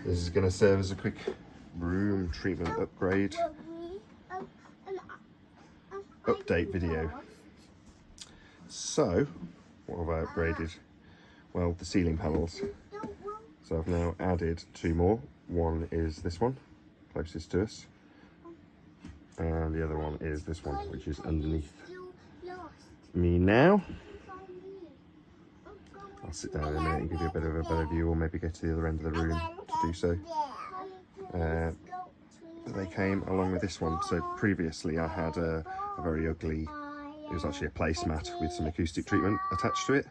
This is going to serve as a quick room treatment upgrade update video. So, what have I upgraded? Well, the ceiling panels. So I've now added two more. One is this one, closest to us, and the other one is this one, which is underneath me now. I'll sit down in a minute and give you a bit of a better view, or maybe get to the other end of the room to do so. They came along with this one. So previously I had a very ugly, it was actually a placemat with some acoustic treatment attached to it,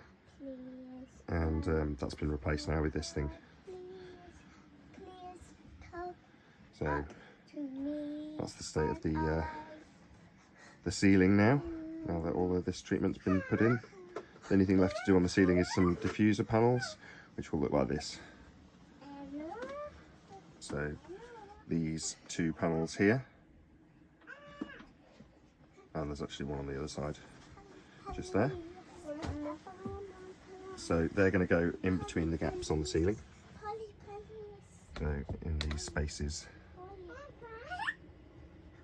and that's been replaced now with this thing. So that's the state of the ceiling now that all of this treatment's been put in. The only thing left to do on the ceiling is some diffuser panels, which will look like this. So these two panels here, and there's actually one on the other side, just there. So they're going to go in between the gaps on the ceiling. So in these spaces,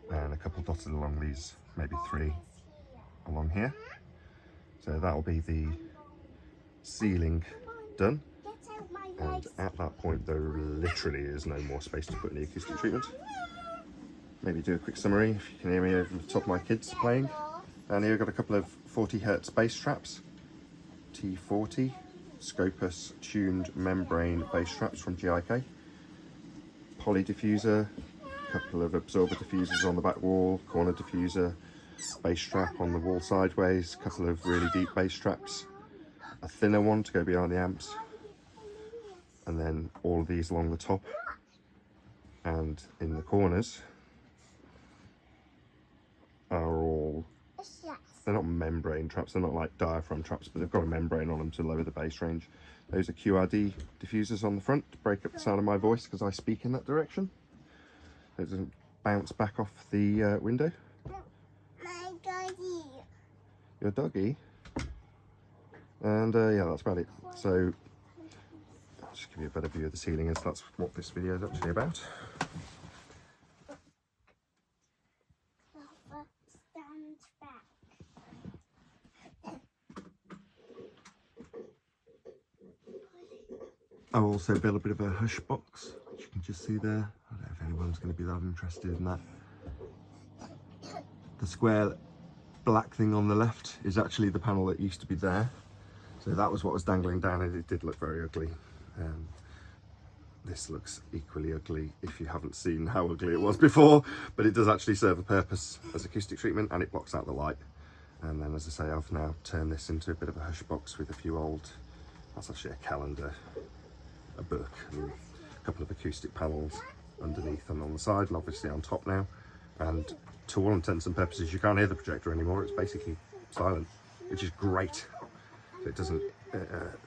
and a couple dotted along these, maybe three along here. So that'll be the ceiling done, and at that point there literally is no more space to put in the acoustic treatment. Maybe do a quick summary if you can hear me over the top of my kids playing. Down here I've got a couple of 40 Hz bass traps, T40 Scopus tuned membrane bass traps from GIK, poly diffuser, a couple of absorber diffusers on the back wall, corner diffuser, bass strap on the wall sideways, a couple of really deep bass traps, a thinner one to go behind the amps, and then all of these along the top and in the corners are all, they're not membrane traps, they're not like diaphragm traps, but they've got a membrane on them to lower the bass range. Those are QRD diffusers on the front to break up the sound of my voice because I speak in that direction. It doesn't bounce back off the window. My doggy. Your doggy? And yeah, that's about it. So I'll just give you a better view of the ceiling, as that's what this video is actually about. Stand back. I've also built a bit of a hush box, which you can just see there. I don't know if anyone's going to be that interested in that. The square black thing on the left is actually the panel that used to be there. So that was what was dangling down, and it did look very ugly. This looks equally ugly if you haven't seen how ugly it was before, but it does actually serve a purpose as acoustic treatment, and it blocks out the light. And then, as I say, I've now turned this into a bit of a hush box with a few old, that's actually a calendar, a book, and a couple of acoustic panels underneath and on the side, and obviously on top now. And to all intents and purposes, you can't hear the projector anymore. It's basically silent, which is great. So it doesn't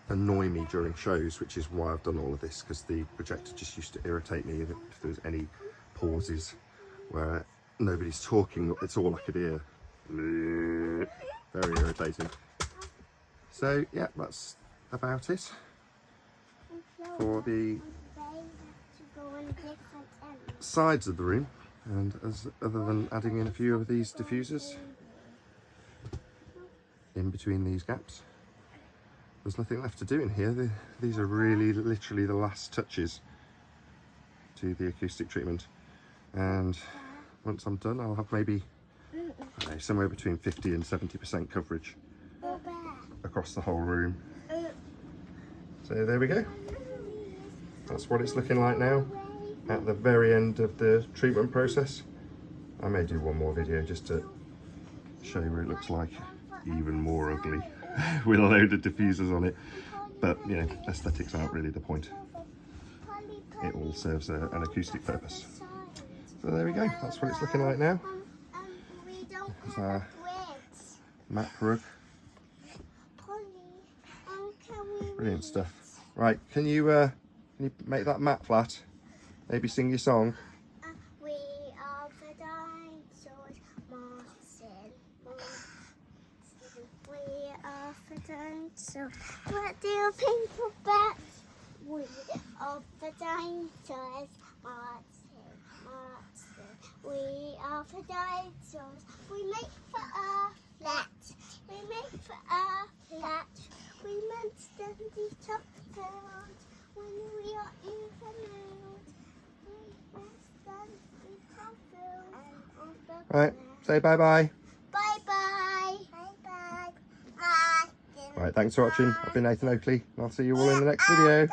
annoy me during shows, which is why I've done all of this, because the projector just used to irritate me if there was any pauses where nobody's talking. It's all I could hear. Very irritating. So yeah, that's about it for the sides of the room. And other than adding in a few of these diffusers in between these gaps, there's nothing left to do in here. These are really literally the last touches to the acoustic treatment, and once I'm done I'll have maybe, I don't know, somewhere between 50 and 70% coverage across the whole room. So there we go. That's what it's looking like now at the very end of the treatment process. I may do one more video just to show you what it looks like even more ugly with a load of diffusers on it, but you know, aesthetics aren't really the point. It all serves an acoustic purpose. So there we go, that's what it's looking like now. There's our mat rug. Brilliant stuff. Right, can you make that mat flat? Maybe sing your song. We are the dinosaurs, Martin. We are the dinosaurs. What do you think of that? We are the dinosaurs. Marching, marching. We are the dinosaurs. We make the earth flat. We make the earth flat. We monster the top field. When we are in the mood, we monster the top field. Right, say bye-bye. Bye-bye. Bye-bye. Martin. Right, thanks for watching. I've been Nathan Oakley, and I'll see you all in the next video.